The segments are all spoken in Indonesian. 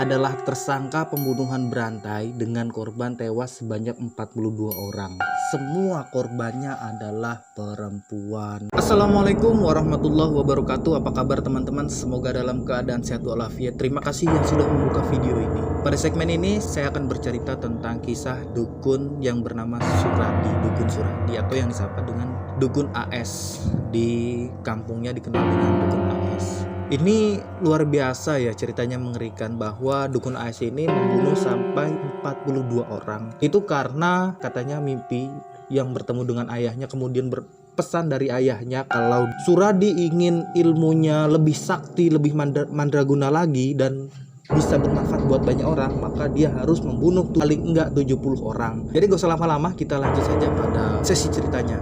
adalah tersangka pembunuhan berantai dengan korban tewas sebanyak 42 orang. Semua korbannya adalah perempuan. Assalamualaikum warahmatullahi wabarakatuh. Apa kabar teman-teman? Semoga dalam keadaan sehat walafiat. Terima kasih yang sudah membuka video ini. Pada segmen ini saya akan bercerita tentang kisah dukun yang bernama Suradi, dukun Suradi atau yang disapa dengan dukun AS. Di kampungnya dikenal dengan dukun AS. Ini luar biasa ya, ceritanya mengerikan bahwa dukun AS ini membunuh sampai 42 orang. Itu karena katanya mimpi yang bertemu dengan ayahnya, kemudian berpesan dari ayahnya kalau Suradi ingin ilmunya lebih sakti, lebih mandraguna lagi dan bisa bermanfaat buat banyak orang, maka dia harus membunuh paling enggak 70 orang. Jadi gak usah lama-lama, kita lanjut saja pada sesi ceritanya.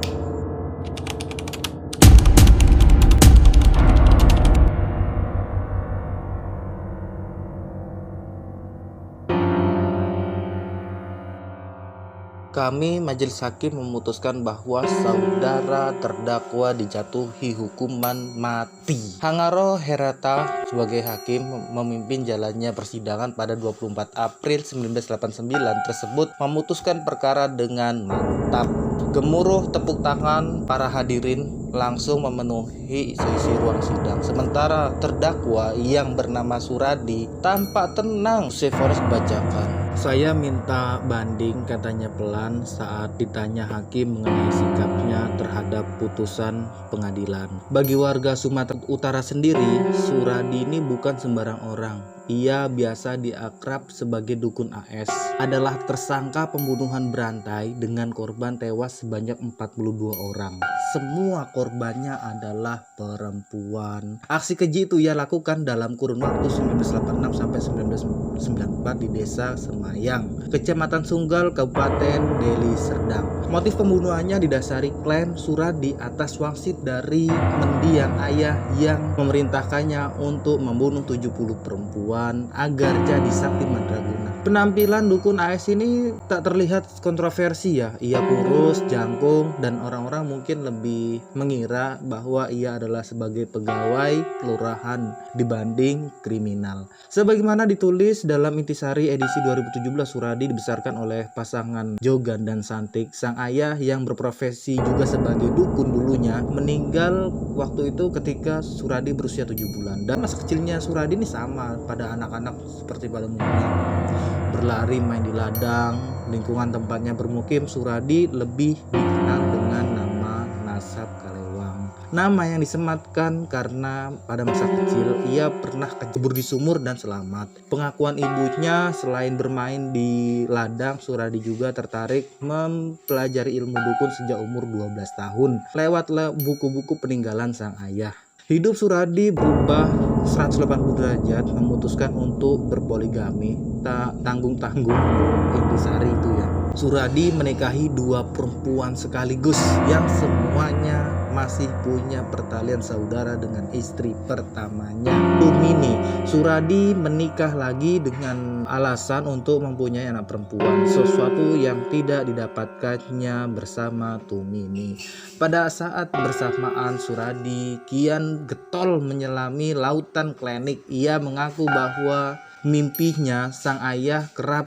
Kami majelis hakim memutuskan bahwa saudara terdakwa dijatuhi hukuman mati. Hangaro Herata sebagai hakim memimpin jalannya persidangan pada 24 April 1989 tersebut memutuskan perkara dengan mantap. Gemuruh tepuk tangan para hadirin langsung memenuhi isi ruang sidang. Sementara terdakwa yang bernama Suradi tampak tenang. Sevonis bacakan. Saya minta banding, katanya pelan saat ditanya hakim mengenai sikapnya terhadap putusan pengadilan. Bagi warga Sumatera Utara sendiri, Suradi ini bukan sembarang orang. Ia biasa diakrab sebagai dukun AS. Adalah tersangka pembunuhan berantai dengan korban tewas sebanyak 42 orang. Semua korbannya adalah perempuan. Aksi keji itu ia lakukan dalam kurun waktu 1986 sampai 1994 di desa Semayang, Kecamatan Sunggal, Kabupaten Deli Serdang. Motif pembunuhannya didasari klaim Suradi atas wangsit dari mendiang ayah yang memerintahkannya untuk membunuh 70 perempuan agar jadi sakti mandraguna. Penampilan dukun AS ini tak terlihat kontroversi ya. Ia kurus, jangkung, dan orang-orang mungkin lebih mengira bahwa ia adalah sebagai pegawai kelurahan dibanding kriminal. Sebagaimana ditulis dalam Intisari edisi 2017, Suradi dibesarkan oleh pasangan Jogan dan Santik. Sang ayah yang berprofesi juga sebagai dukun dulunya meninggal waktu itu ketika Suradi berusia 7 bulan. Dan masa kecilnya Suradi ini sama pada anak-anak seperti pada umumnya. Berlari, main di ladang, lingkungan tempatnya bermukim. Suradi lebih dikenal dengan nama Nasab Kalewang. Nama yang disematkan karena pada masa kecil ia pernah kecebur di sumur dan selamat. Pengakuan ibunya, selain bermain di ladang, Suradi juga tertarik mempelajari ilmu dukun sejak umur 12 tahun lewat buku-buku peninggalan sang ayah. Hidup Suradi berubah 180 derajat, memutuskan untuk berpoligami. Tak tanggung-tanggung intisari itu ya. Suradi menikahi 2 perempuan sekaligus yang semuanya masih punya pertalian saudara dengan istri pertamanya, Tumini. Suradi menikah lagi dengan alasan untuk mempunyai anak perempuan, sesuatu yang tidak didapatkannya bersama Tumini. Pada saat bersamaan Suradi kian getol menyelami lautan klinik. Ia mengaku bahwa mimpinya sang ayah kerap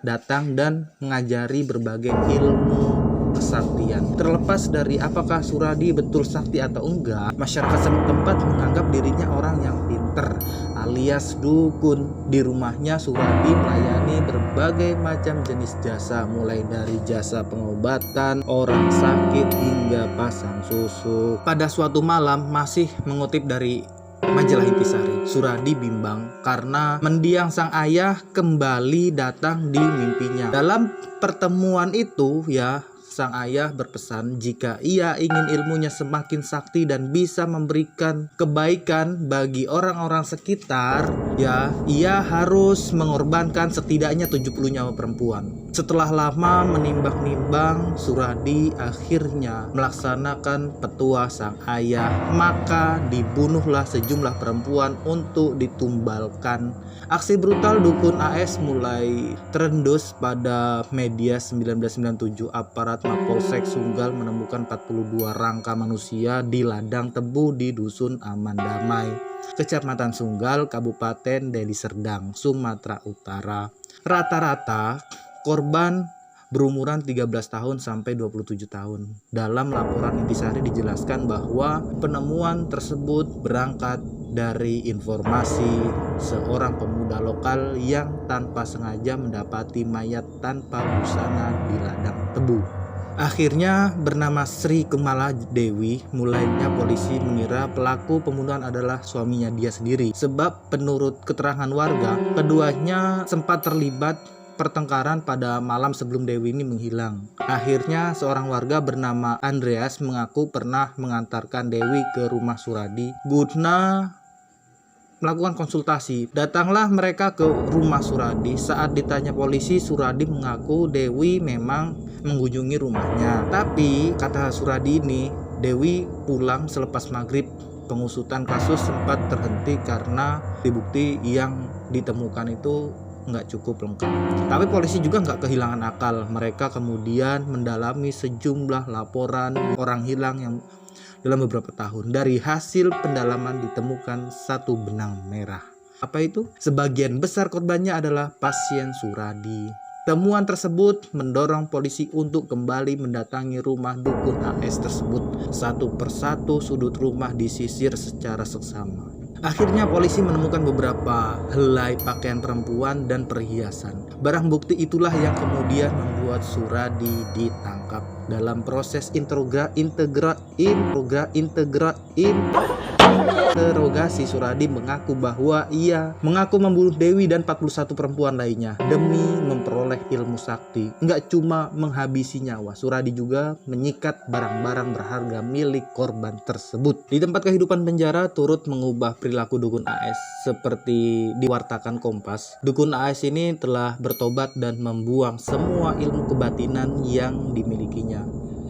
datang dan mengajari berbagai ilmu kesaktian. Terlepas dari apakah Suradi betul sakti atau enggak, masyarakat setempat menganggap dirinya orang yang pinter alias dukun. Di rumahnya Suradi melayani berbagai macam jenis jasa, mulai dari jasa pengobatan orang sakit hingga pasang susu. Pada suatu malam, masih mengutip dari majalah Intisari, Suradi bimbang karena mendiang sang ayah kembali datang di mimpinya. Dalam pertemuan itu ya, sang ayah berpesan jika ia ingin ilmunya semakin sakti dan bisa memberikan kebaikan bagi orang-orang sekitar, ya ia harus mengorbankan setidaknya 70 nyawa perempuan. Setelah lama menimbang-nimbang, Suradi akhirnya melaksanakan petua sang ayah, maka dibunuhlah sejumlah perempuan untuk ditumbalkan. Aksi brutal dukun AS mulai terendus pada media 1997. Aparat Mapolsek Sunggal menemukan 42 rangka manusia di ladang tebu di Dusun Aman Damai, Kecamatan Sunggal, Kabupaten Deli Serdang, Sumatera Utara. Rata-rata korban berumuran 13 tahun sampai 27 tahun. Dalam laporan intisari dijelaskan bahwa penemuan tersebut berangkat dari informasi seorang pemuda lokal yang tanpa sengaja mendapati mayat tanpa busana di ladang tebu. Akhirnya bernama Sri Kemala Dewi, mulainya polisi mengira pelaku pembunuhan adalah suaminya dia sendiri. Sebab menurut keterangan warga, keduanya sempat terlibat pertengkaran pada malam sebelum Dewi ini menghilang. Akhirnya seorang warga bernama Andreas mengaku pernah mengantarkan Dewi ke rumah Suradi guna melakukan konsultasi. Datanglah mereka ke rumah Suradi. Saat ditanya polisi, Suradi mengaku Dewi memang mengunjungi rumahnya. Tapi kata Suradi ini, Dewi pulang selepas maghrib. Pengusutan kasus sempat terhenti karena bukti yang ditemukan itu nggak cukup lengkap. Tapi polisi juga nggak kehilangan akal. Mereka kemudian mendalami sejumlah laporan orang hilang yang dalam beberapa tahun. Dari hasil pendalaman ditemukan satu benang merah. Apa itu? Sebagian besar korbannya adalah pasien Suradi. Temuan tersebut mendorong polisi untuk kembali mendatangi rumah dukun AS tersebut. Satu persatu sudut rumah disisir secara seksama. Akhirnya polisi menemukan beberapa helai pakaian perempuan dan perhiasan. Barang bukti itulah yang kemudian membuat Suradi ditangkap. Dalam proses interogasi, Suradi mengaku bahwa ia mengaku membunuh Dewi dan 41 perempuan lainnya demi memperoleh ilmu sakti. Enggak cuma menghabisi nyawa, Suradi juga menyikat barang-barang berharga milik korban tersebut. Di tempat kehidupan penjara turut mengubah perilaku dukun AS. Seperti diwartakan Kompas, dukun AS ini telah bertobat dan membuang semua ilmu kebatinan yang dimilikinya.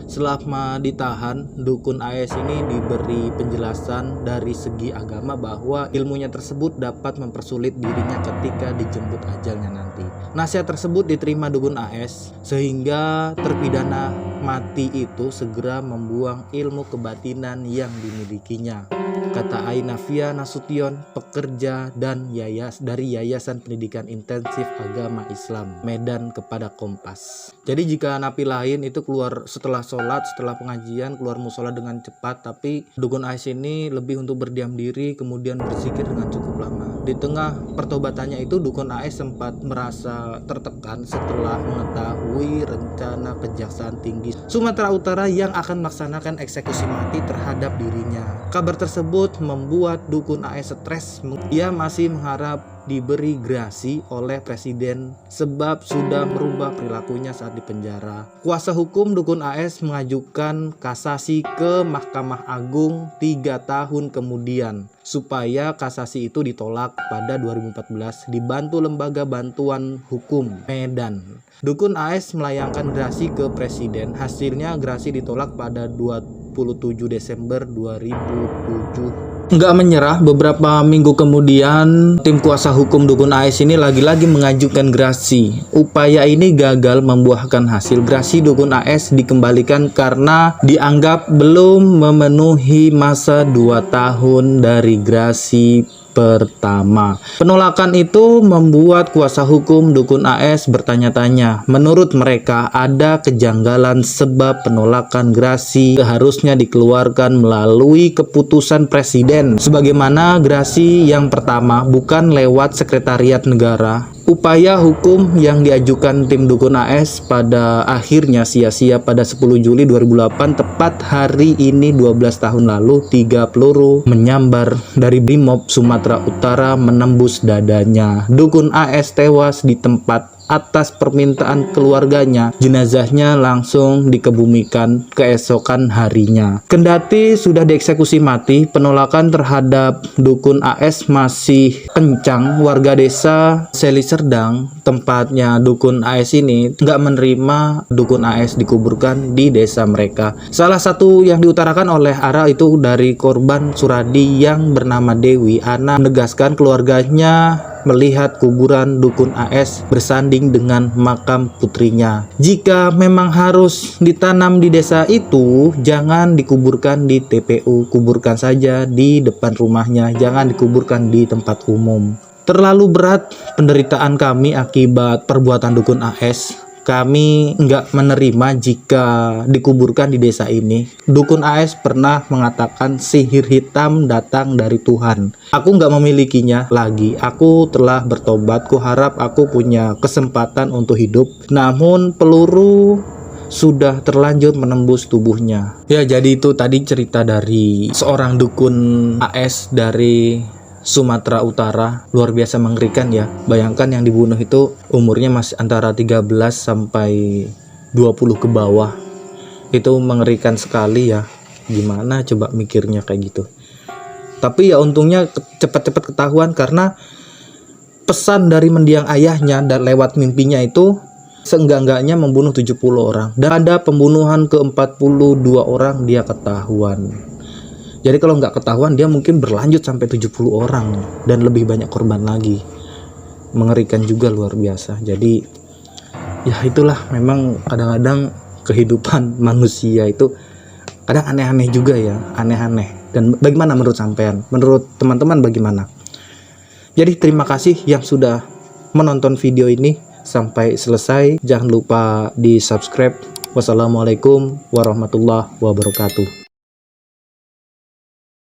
Selama ditahan, dukun AS ini diberi penjelasan dari segi agama bahwa ilmunya tersebut dapat mempersulit dirinya ketika dijemput ajalnya nanti. Nasihat tersebut diterima dukun AS sehingga terpidana mati itu segera membuang ilmu kebatinan yang dimilikinya. Kata Ainafia Nasution, pekerja dan dari Yayasan Pendidikan Intensif Agama Islam Medan, kepada Kompas. Jadi jika napi lain itu keluar setelah sholat, setelah pengajian, keluar musola dengan cepat, tapi dukun AS ini lebih untuk berdiam diri kemudian berzikir dengan cukup lama. Di tengah pertobatannya itu, dukun AS sempat merasa tertekan setelah mengetahui rencana Kejaksaan Tinggi Sumatera Utara yang akan melaksanakan eksekusi mati terhadap dirinya. Kabar tersebut membuat dukun AS stres. Ia masih mengharap diberi grasi oleh presiden sebab sudah merubah perilakunya saat di penjara. Kuasa hukum dukun AS mengajukan kasasi ke Mahkamah Agung 3 tahun kemudian supaya kasasi itu ditolak pada 2014 dibantu Lembaga Bantuan Hukum Medan. Dukun AS melayangkan grasi ke presiden. Hasilnya grasi ditolak pada 27 Desember 2007. Nggak menyerah, beberapa minggu kemudian tim kuasa hukum dukun AS ini lagi-lagi mengajukan grasi. Upaya ini gagal membuahkan hasil. Grasi dukun AS dikembalikan karena dianggap belum memenuhi masa 2 tahun dari grasi pertama. Penolakan itu membuat kuasa hukum dukun AS bertanya-tanya. Menurut mereka ada kejanggalan sebab penolakan grasi seharusnya dikeluarkan melalui keputusan presiden. Sebagaimana grasi yang pertama, bukan lewat sekretariat negara. Upaya hukum yang diajukan tim dukun AS pada akhirnya sia-sia pada 10 Juli 2008, tepat hari ini 12 tahun lalu, 3 peluru menyambar dari Brimob Sumatera Utara menembus dadanya. Dukun AS tewas di tempat atas permintaan keluarganya. Jenazahnya langsung dikebumikan keesokan harinya. Kendati sudah dieksekusi mati, penolakan terhadap dukun AS masih kencang. Warga desa Deli Serdang, tempatnya dukun AS ini, nggak menerima dukun AS dikuburkan di desa mereka. Salah satu yang diutarakan oleh Ara itu dari korban Suradi yang bernama Dewi. Ana menegaskan keluarganya melihat kuburan dukun AS bersanding dengan makam putrinya. Jika memang harus ditanam di desa itu, jangan dikuburkan di TPU, kuburkan saja di depan rumahnya, jangan dikuburkan di tempat umum. Terlalu berat penderitaan kami akibat perbuatan dukun AS. Kami nggak menerima jika dikuburkan di desa ini. Dukun AS pernah mengatakan sihir hitam datang dari Tuhan. Aku nggak memilikinya lagi. Aku telah bertobat. Ku harap aku punya kesempatan untuk hidup. Namun peluru sudah terlanjur menembus tubuhnya. Ya, jadi itu tadi cerita dari seorang dukun AS dari Sumatera Utara. Luar biasa mengerikan ya. Bayangkan yang dibunuh itu umurnya masih antara 13 sampai 20 ke bawah. Itu mengerikan sekali ya. Gimana coba mikirnya kayak gitu. Tapi ya untungnya cepat-cepat ketahuan karena pesan dari mendiang ayahnya dan lewat mimpinya itu seenggak-enggaknya membunuh 70 orang. Dan ada pembunuhan ke 42 orang dia ketahuan. Jadi kalau nggak ketahuan dia mungkin berlanjut sampai 70 orang dan lebih banyak korban lagi. Mengerikan juga luar biasa. Jadi ya itulah, memang kadang-kadang kehidupan manusia itu kadang aneh-aneh juga ya, aneh-aneh. Dan bagaimana menurut sampean? Menurut teman-teman bagaimana? Jadi terima kasih yang sudah menonton video ini sampai selesai. Jangan lupa di subscribe. Wassalamualaikum warahmatullahi wabarakatuh.